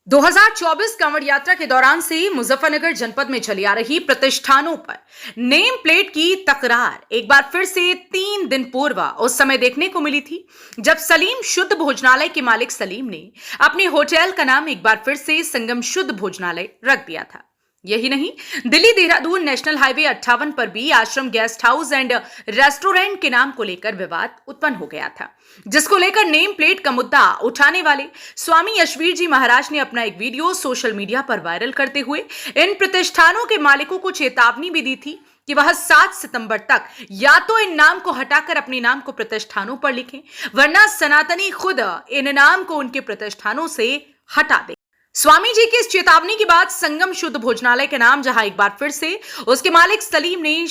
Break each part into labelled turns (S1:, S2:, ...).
S1: 2024 कांवड़ यात्रा के दौरान से मुजफ्फरनगर जनपद में चली आ रही प्रतिष्ठानों पर नेम प्लेट की तकरार एक बार फिर से 3 दिन पूर्व उस समय देखने को मिली थी जब सलीम शुद्ध भोजनालय के मालिक सलीम ने अपने होटल का नाम एक बार फिर से संगम शुद्ध भोजनालय रख दिया था। यही नहीं, दिल्ली देहरादून नेशनल हाईवे 58 पर भी आश्रम गेस्ट हाउस एंड रेस्टोरेंट के नाम को लेकर विवाद उत्पन्न हो गया था, जिसको लेकर नेम प्लेट का मुद्दा उठाने वाले स्वामी यशवीर जी महाराज ने अपना एक वीडियो सोशल मीडिया पर वायरल करते हुए इन प्रतिष्ठानों के मालिकों को चेतावनी भी दी थी कि वह 7 सितंबर तक या तो इन नाम को हटाकर अपने नाम को प्रतिष्ठानों पर लिखें, वरना सनातनी खुद इन नाम को उनके प्रतिष्ठानों से हटा दे। स्वामी जी की इस चेतावनी के बाद संगम शुद्ध भोजनालय के नाम जहां एक बार फिर से उसके मालिक सलीम ने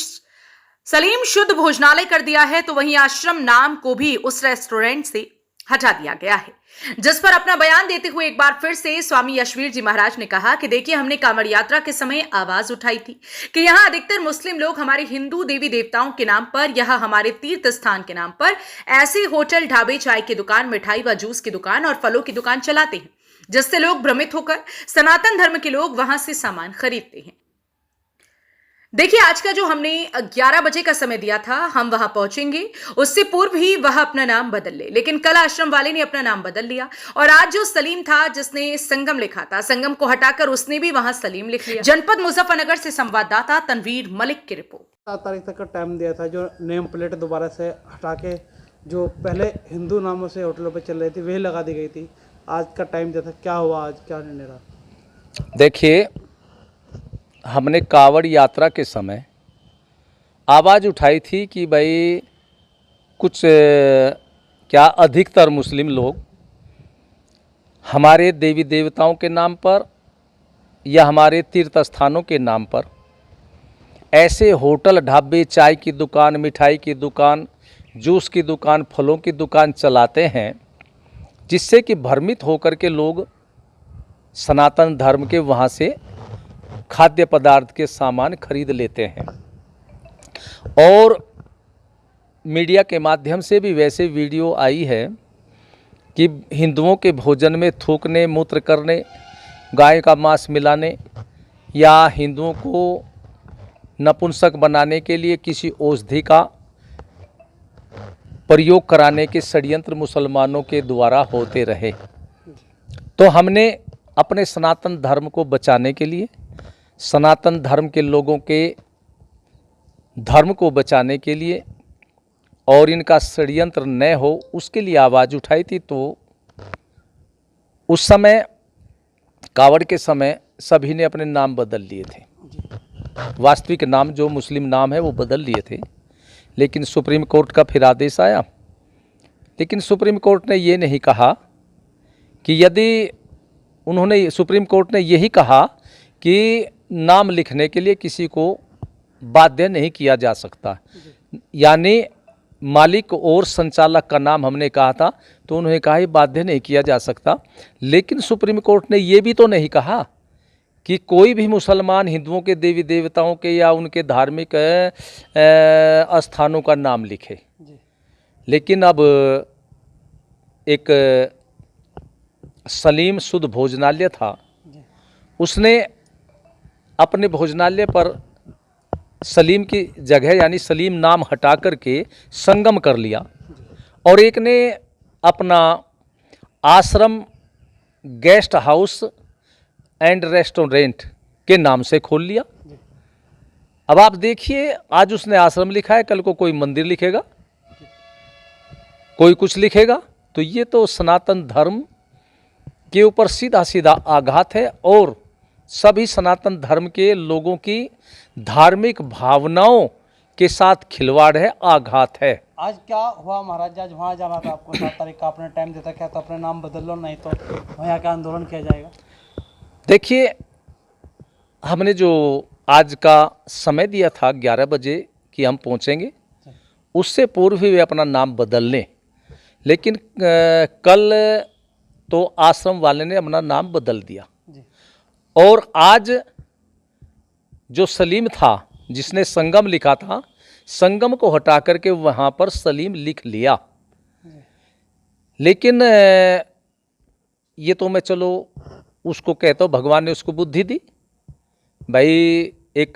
S1: सलीम शुद्ध भोजनालय कर दिया है, तो वहीं आश्रम नाम को भी उस रेस्टोरेंट से हटा दिया गया है। जिस पर अपना बयान देते हुए एक बार फिर से स्वामी यशवीर जी महाराज ने कहा कि देखिए, हमने कांवड़ यात्रा के समय आवाज उठाई थी कि यहाँ अधिकतर मुस्लिम लोग हमारे हिंदू देवी देवताओं के नाम पर, यह हमारे तीर्थ स्थान के नाम पर ऐसे होटल, ढाबे, चाय की दुकान, मिठाई व जूस की दुकान और फलों की दुकान चलाते हैं, जिससे लोग भ्रमित होकर सनातन धर्म के लोग वहां से सामान खरीदते हैं। देखिए, आज का जो हमने 11 बजे का समय दिया था, हम वहां पहुंचेंगे, उससे पूर्व ही वह अपना नाम बदल ले, लेकिन कल आश्रम वाले ने अपना नाम बदल लिया और आज जो सलीम था जिसने संगम लिखा था, संगम को हटाकर उसने भी वहां सलीम लिख लिया। जनपद मुजफ्फरनगर से संवाददाता तनवीर मलिक की रिपोर्ट।
S2: 7 तारीख तक का टाइम दिया था, जो नेम प्लेट दोबारा से हटा के जो पहले हिंदू नामों से होटलों पर चल रही थी वही लगा दी गई थी। आज का टाइम दिया था, क्या हुआ, आज क्या निर्णय रहा?
S3: देखिए, हमने कांवड़ यात्रा के समय आवाज़ उठाई थी कि भाई कुछ क्या अधिकतर मुस्लिम लोग हमारे देवी देवताओं के नाम पर या हमारे तीर्थ स्थानों के नाम पर ऐसे होटल, ढाबे, चाय की दुकान, मिठाई की दुकान, जूस की दुकान, फलों की दुकान चलाते हैं, जिससे कि भ्रमित होकर के लोग सनातन धर्म के वहाँ से खाद्य पदार्थ के सामान खरीद लेते हैं। और मीडिया के माध्यम से भी वैसे वीडियो आई है कि हिंदुओं के भोजन में थूकने, मूत्र करने, गाय का मांस मिलाने या हिंदुओं को नपुंसक बनाने के लिए किसी औषधि का प्रयोग कराने के षड्यंत्र मुसलमानों के द्वारा होते रहे। तो हमने अपने सनातन धर्म को बचाने के लिए, सनातन धर्म के लोगों के धर्म को बचाने के लिए और इनका षड्यंत्र न हो उसके लिए आवाज़ उठाई थी। तो उस समय कांवड़ के समय सभी ने अपने नाम बदल लिए थे। वास्तविक नाम जो मुस्लिम नाम है वो बदल लिए थे, लेकिन सुप्रीम कोर्ट का फिर आदेश आया। लेकिन सुप्रीम कोर्ट ने ये नहीं कहा कि सुप्रीम कोर्ट ने यही कहा कि नाम लिखने के लिए किसी को बाध्य नहीं किया जा सकता। यानी मालिक और संचालक का नाम हमने कहा था, तो उन्होंने कहा ये बाध्य नहीं किया जा सकता। लेकिन सुप्रीम कोर्ट ने ये भी तो नहीं कहा कि कोई भी मुसलमान हिंदुओं के देवी देवताओं के या उनके धार्मिक स्थानों का नाम लिखे। लेकिन अब एक सलीम शुद्ध भोजनालय था, उसने अपने भोजनालय पर सलीम की जगह यानी सलीम नाम हटा करके संगम कर लिया और एक ने अपना आश्रम गेस्ट हाउस एंड रेस्टोरेंट के नाम से खोल लिया। अब आप देखिए, आज उसने आश्रम लिखा है, कल को कोई मंदिर लिखेगा, कोई कुछ लिखेगा। तो ये तो सनातन धर्म के ऊपर सीधा सीधा आघात है और सभी सनातन धर्म के लोगों की धार्मिक भावनाओं के साथ खिलवाड़ है, आघात है।
S2: आज क्या हुआ महाराज? आज वहाँ जाना था आपको, 7 तारीख का आपने टाइम देता, क्या तो अपने नाम बदल लो, नहीं तो वहाँ क्या आंदोलन किया जाएगा?
S3: देखिए, हमने जो आज का समय दिया था 11 बजे कि हम पहुँचेंगे, उससे पूर्व ही वे अपना नाम बदल लें। लेकिन कल तो आश्रम वाले ने अपना नाम बदल दिया और आज जो सलीम था जिसने संगम लिखा था, संगम को हटा करके वहाँ पर सलीम लिख लिया। लेकिन ये तो मैं चलो उसको कहता हूँ भगवान ने उसको बुद्धि दी। भाई एक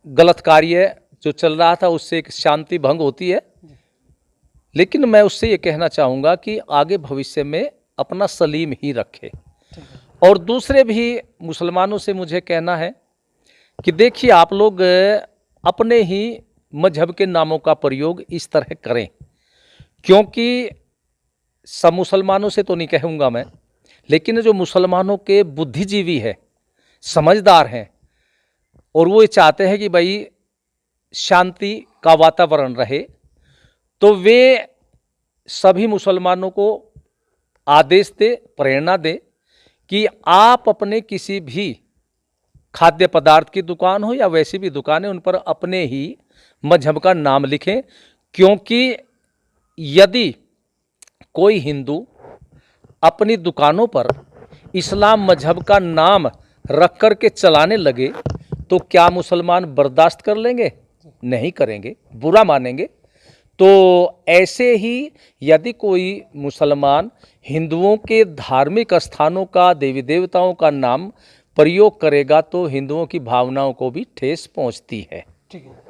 S3: गलत कार्य जो चल रहा था उससे एक शांति भंग होती है। लेकिन मैं उससे ये कहना चाहूँगा कि आगे भविष्य में अपना सलीम ही रखे। और दूसरे भी मुसलमानों से मुझे कहना है कि देखिए आप लोग अपने ही मजहब के नामों का प्रयोग इस तरह करें, क्योंकि सब मुसलमानों से तो नहीं कहूँगा मैं, लेकिन जो मुसलमानों के बुद्धिजीवी है, समझदार हैं, और वो ये चाहते हैं कि भाई शांति का वातावरण रहे, तो वे सभी मुसलमानों को आदेश दे, प्रेरणा दे कि आप अपने किसी भी खाद्य पदार्थ की दुकान हो या वैसी भी दुकान है, उन पर अपने ही मजहब का नाम लिखें। क्योंकि यदि कोई हिंदू अपनी दुकानों पर इस्लाम मजहब का नाम रख कर के चलाने लगे तो क्या मुसलमान बर्दाश्त कर लेंगे? नहीं करेंगे, बुरा मानेंगे। तो ऐसे ही यदि कोई मुसलमान हिंदुओं के धार्मिक स्थानों का, देवी देवताओं का नाम प्रयोग करेगा तो हिंदुओं की भावनाओं को भी ठेस पहुंचती है।
S2: ठीक है।